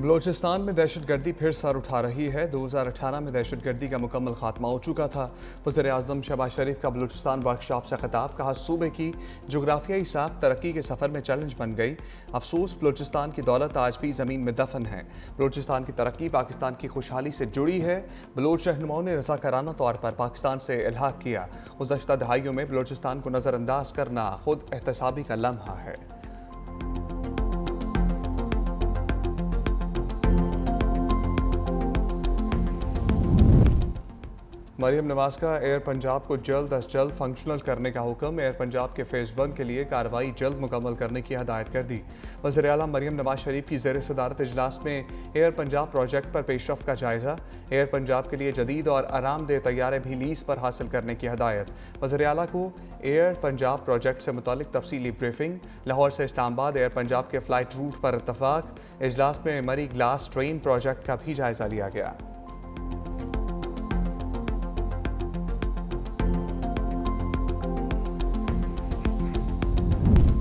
بلوچستان میں دہشت گردی پھر سر اٹھا رہی ہے۔ 2018 میں دہشت گردی کا مکمل خاتمہ ہو چکا تھا۔ وزیر اعظم شہباز شریف کا بلوچستان ورکشاپ سے خطاب، کہا صوبے کی جغرافیائی ساخت ترقی کے سفر میں چیلنج بن گئی۔ افسوس بلوچستان کی دولت آج بھی زمین میں دفن ہے۔ بلوچستان کی ترقی پاکستان کی خوشحالی سے جڑی ہے۔ بلوچ رہنماؤں نے رضاکارانہ طور پر پاکستان سے الحاق کیا۔ گزشتہ دہائیوں میں بلوچستان کو نظر انداز کرنا خود احتسابی کا لمحہ ہے۔ مریم نواز کا ایئر پنجاب کو جلد از جلد فنکشنل کرنے کا حکم۔ ایئر پنجاب کے فیز 1 کے لیے کارروائی جلد مکمل کرنے کی ہدایت کر دی۔ وزیر اعلیٰ مریم نواز شریف کی زیر صدارت اجلاس میں ایئر پنجاب پروجیکٹ پر پیش رفت کا جائزہ۔ ایئر پنجاب کے لیے جدید اور آرام دہ طیارے بھی لیز پر حاصل کرنے کی ہدایت۔ وزیر اعلیٰ کو ایئر پنجاب پروجیکٹ سے متعلق تفصیلی بریفنگ۔ لاہور سے اسلام آباد ایئر پنجاب کے فلائٹ روٹ پر اتفاق۔ اجلاس میں مری گلاس ٹرین پروجیکٹ کا بھی جائزہ لیا گیا۔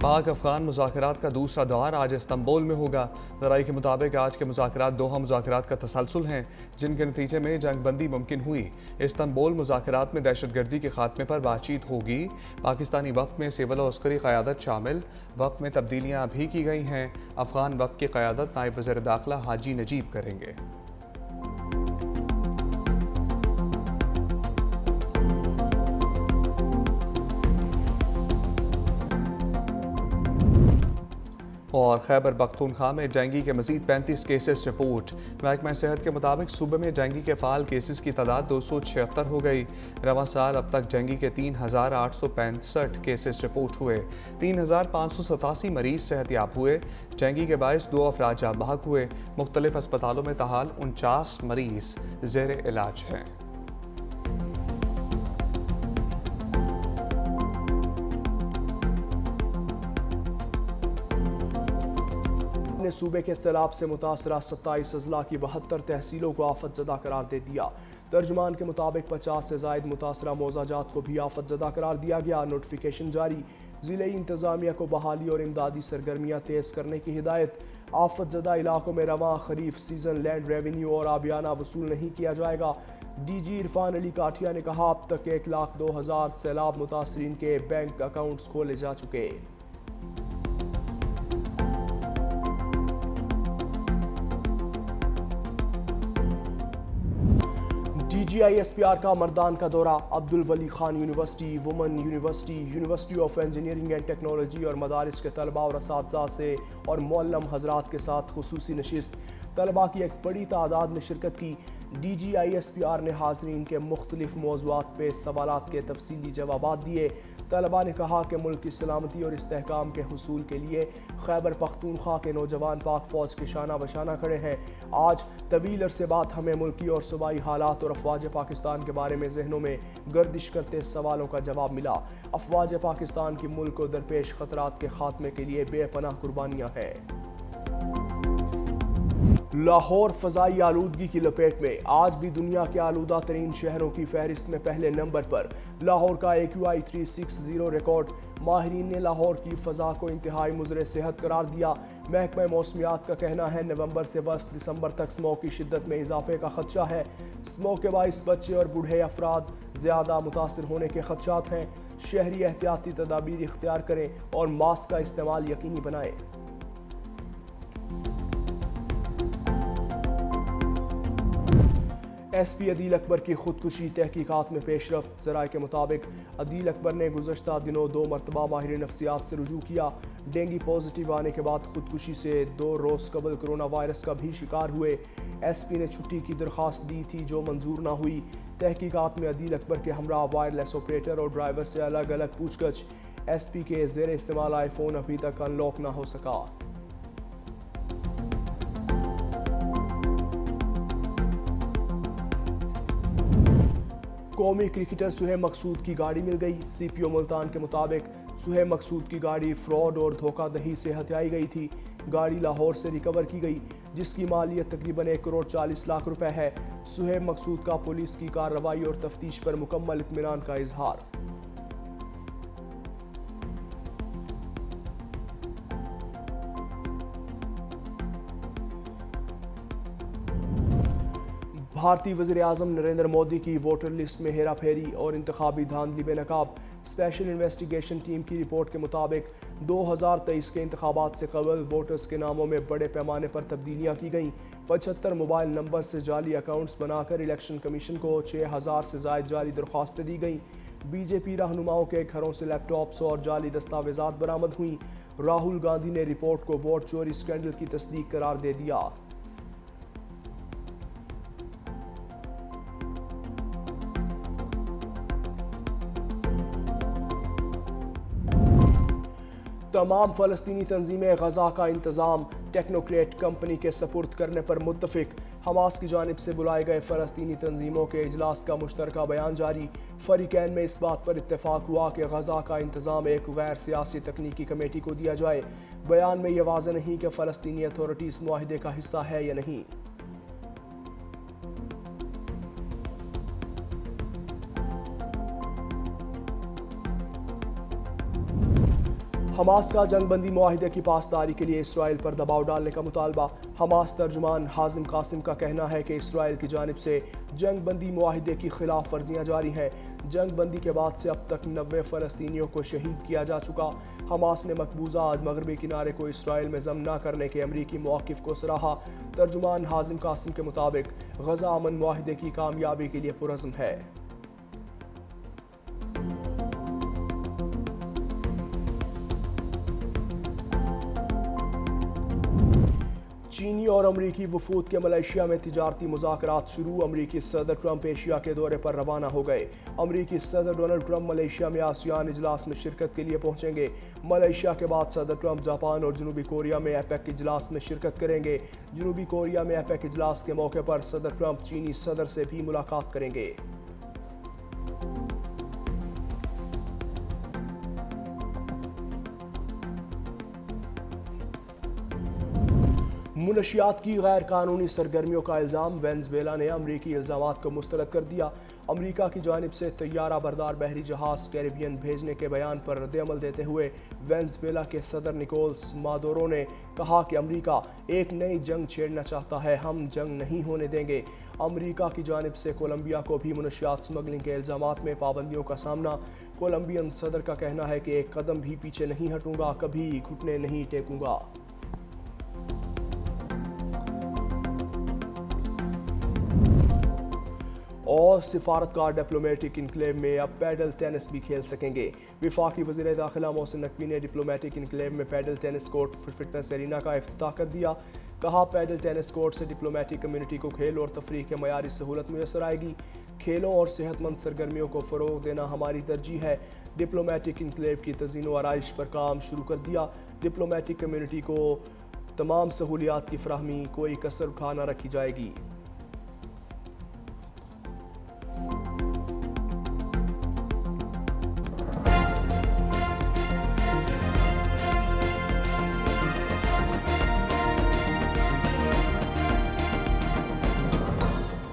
پاک افغان مذاکرات کا دوسرا دور آج استنبول میں ہوگا۔ ذرائع کے مطابق آج کے مذاکرات دوحہ مذاکرات کا تسلسل ہیں، جن کے نتیجے میں جنگ بندی ممکن ہوئی۔ استنبول مذاکرات میں دہشت گردی کے خاتمے پر بات چیت ہوگی۔ پاکستانی وفد میں سول و عسکری قیادت شامل۔ وفد میں تبدیلیاں بھی کی گئی ہیں۔ افغان وفد کی قیادت نائب وزیر داخلہ حاجی نجیب کریں گے۔ اور خیبر پختونخوا میں ڈینگی کے مزید 35 کیسز رپورٹ۔ محکمہ صحت کے مطابق صوبے میں ڈینگی کے فعال کیسز کی تعداد 276 ہو گئی۔ رواں سال اب تک ڈینگی کے 3865 کیسز رپورٹ ہوئے۔ 3587 مریض صحت یاب ہوئے۔ ڈینگی کے باعث 2 افراد جاں بحق ہوئے۔ مختلف اسپتالوں میں تاحال 49 مریض زیر علاج ہیں۔ نے صوبے کے سیلاب سے متاثرہ 27 اضلاع کی 72 تحصیلوں کو آفت زدہ قرار دے دیا۔ ترجمان کے مطابق 50 سے زائد متاثرہ موضع جات کو بھی آفت زدہ قرار دیا گیا۔ نوٹیفیکیشن جاری۔ ضلعی انتظامیہ کو بحالی اور امدادی سرگرمیاں تیز کرنے کی ہدایت۔ آفت زدہ علاقوں میں رواں خریف سیزن لینڈ ریونیو اور آبیانہ وصول نہیں کیا جائے گا۔ ڈی جی عرفان علی کاٹھیا نے کہا اب تک 1,02,000 سیلاب متاثرین کے بینک اکاؤنٹس کھولے جا چکے۔ D G I S P R کا مردان کا دورہ۔ Abdul Wali Khan university, women university, university of engineering and technology اور مدارس کے طلباء اور اساتذہ سے اور معلم حضرات کے ساتھ خصوصی نشست۔ طلباء کی ایک بڑی تعداد نے شرکت کی۔ D G I S P R نے حاضرین کے مختلف موضوعات پہ سوالات کے تفصیلی جوابات دیے۔ طلباء نے کہا کہ ملک کی سلامتی اور استحکام کے حصول کے لیے خیبر پختونخوا کے نوجوان پاک فوج کے شانہ بشانہ کھڑے ہیں۔ آج طویل عرصے بعد ہمیں ملکی اور صوبائی حالات اور افواج پاکستان کے بارے میں ذہنوں میں گردش کرتے سوالوں کا جواب ملا۔ افواج پاکستان کی ملک کو درپیش خطرات کے خاتمے کے لیے بے پناہ قربانیاں ہیں۔ لاہور فضائی آلودگی کی لپیٹ میں۔ آج بھی دنیا کے آلودہ ترین شہروں کی فہرست میں پہلے نمبر پر لاہور کا AQI 360 ریکارڈ۔ ماہرین نے لاہور کی فضا کو انتہائی مضر صحت قرار دیا۔ محکمہ موسمیات کا کہنا ہے نومبر سے وسط دسمبر تک اسموگ کی شدت میں اضافے کا خدشہ ہے۔ اسموگ کے باعث بچے اور بوڑھے افراد زیادہ متاثر ہونے کے خدشات ہیں۔ شہری احتیاطی تدابیر اختیار کریں اور ماسک کا استعمال یقینی بنائیں۔ ایس پی عدیل اکبر کی خودکشی تحقیقات میں پیش رفت۔ ذرائع کے مطابق عدیل اکبر نے گزشتہ دنوں 2 مرتبہ ماہر نفسیات سے رجوع کیا۔ ڈینگی پازیٹیو آنے کے بعد خودکشی سے 2 روز قبل کرونا وائرس کا بھی شکار ہوئے۔ ایس پی نے چھٹی کی درخواست دی تھی جو منظور نہ ہوئی۔ تحقیقات میں عدیل اکبر کے ہمراہ وائرلیس آپریٹر اور ڈرائیور سے الگ الگ پوچھ گچھ۔ ایس پی کے زیر استعمال آئی فون ابھی تک ان لاک نہ ہو سکا۔ قومی کرکٹر سہیب مقصود کی گاڑی مل گئی۔ سی پی او ملتان کے مطابق سہیب مقصود کی گاڑی فراڈ اور دھوکہ دہی سے ہتھیائی گئی تھی۔ گاڑی لاہور سے ریکور کی گئی جس کی مالیت تقریباً 1,40,00,000 روپے ہے۔ سہیب مقصود کا پولیس کی کارروائی اور تفتیش پر مکمل اطمینان کا اظہار۔ بھارتی وزیر اعظم نریندر مودی کی ووٹر لسٹ میں ہیرا پھیری اور انتخابی دھاندلی بے نقاب۔ اسپیشل انویسٹیگیشن ٹیم کی رپورٹ کے مطابق 2023 کے انتخابات سے قبل ووٹرز کے ناموں میں بڑے پیمانے پر تبدیلیاں کی گئیں۔ 75 موبائل نمبر سے جعلی اکاؤنٹس بنا کر الیکشن کمیشن کو 6000 سے زائد جعلی درخواستیں دی گئیں۔ بی جے پی رہنماؤں کے گھروں سے لیپ ٹاپس اور جعلی دستاویزات برآمد ہوئیں۔ راہل گاندھی نے رپورٹ کو ووٹ چوری اسکینڈل کی تصدیق قرار دے دیا۔ تمام فلسطینی تنظیمیں غزہ کا انتظام ٹیکنوکریٹ کمپنی کے سپرد کرنے پر متفق۔ حماس کی جانب سے بلائے گئے فلسطینی تنظیموں کے اجلاس کا مشترکہ بیان جاری۔ فریقین میں اس بات پر اتفاق ہوا کہ غزہ کا انتظام ایک غیر سیاسی تکنیکی کمیٹی کو دیا جائے۔ بیان میں یہ واضح نہیں کہ فلسطینی اتھارٹی اس معاہدے کا حصہ ہے یا نہیں۔ حماس کا جنگ بندی معاہدے کی پاسداری کے لیے اسرائیل پر دباؤ ڈالنے کا مطالبہ۔ حماس ترجمان حازم قاسم کا کہنا ہے کہ اسرائیل کی جانب سے جنگ بندی معاہدے کی خلاف ورزیاں جاری ہیں۔ جنگ بندی کے بعد سے اب تک 90 فلسطینیوں کو شہید کیا جا چکا۔ حماس نے مقبوضہ مغربی کنارے کو اسرائیل میں ضم نہ کرنے کے امریکی موقف کو سراہا۔ ترجمان حازم قاسم کے مطابق غزہ امن معاہدے کی کامیابی کے لیے پرعزم ہے۔ چینی اور امریکی وفود کے ملائیشیا میں تجارتی مذاکرات شروع۔ امریکی صدر ٹرمپ ایشیا کے دورے پر روانہ ہو گئے۔ امریکی صدر ڈونلڈ ٹرمپ ملائیشیا میں آسیان اجلاس میں شرکت کے لیے پہنچیں گے۔ ملائیشیا کے بعد صدر ٹرمپ جاپان اور جنوبی کوریا میں ایپیک اجلاس میں شرکت کریں گے۔ جنوبی کوریا میں ایپیک اجلاس کے موقع پر صدر ٹرمپ چینی صدر سے بھی ملاقات کریں گے۔ منشیات کی غیر قانونی سرگرمیوں کا الزام۔ وینزویلا نے امریکی الزامات کو مسترد کر دیا۔ امریکہ کی جانب سے طیارہ بردار بحری جہاز کیریبین بھیجنے کے بیان پر رد عمل دیتے ہوئے وینزویلا کے صدر نکولس مادورو نے کہا کہ امریکہ ایک نئی جنگ چھیڑنا چاہتا ہے، ہم جنگ نہیں ہونے دیں گے۔ امریکہ کی جانب سے کولمبیا کو بھی منشیات سمگلنگ کے الزامات میں پابندیوں کا سامنا۔ کولمبین صدر کا کہنا ہے کہ ایک قدم بھی پیچھے نہیں ہٹوں گا، کبھی گھٹنے نہیں ٹیکوں گا۔ اور سفارتکار ڈپلومیٹک انکلیو میں اب پیڈل ٹینس بھی کھیل سکیں گے۔ وفاقی وزیر داخلہ محسن نقوی نے ڈپلومیٹک انکلیو میں padel tennis court fitness arena کا افتتاح کر دیا۔ کہا پیڈل ٹینس کورٹ سے ڈپلومیٹک کمیونٹی کو کھیل اور تفریح کے معیاری سہولت میسر آئے گی۔ کھیلوں اور صحت مند سرگرمیوں کو فروغ دینا ہماری ترجیح ہے۔ ڈپلومیٹک انکلیو کی تزئین و آرائش پر کام شروع کر دیا۔ ڈپلومیٹک کمیونٹی کو تمام سہولیات کی فراہمی، کوئی کسر اٹھا نہ رکھی جائے گی۔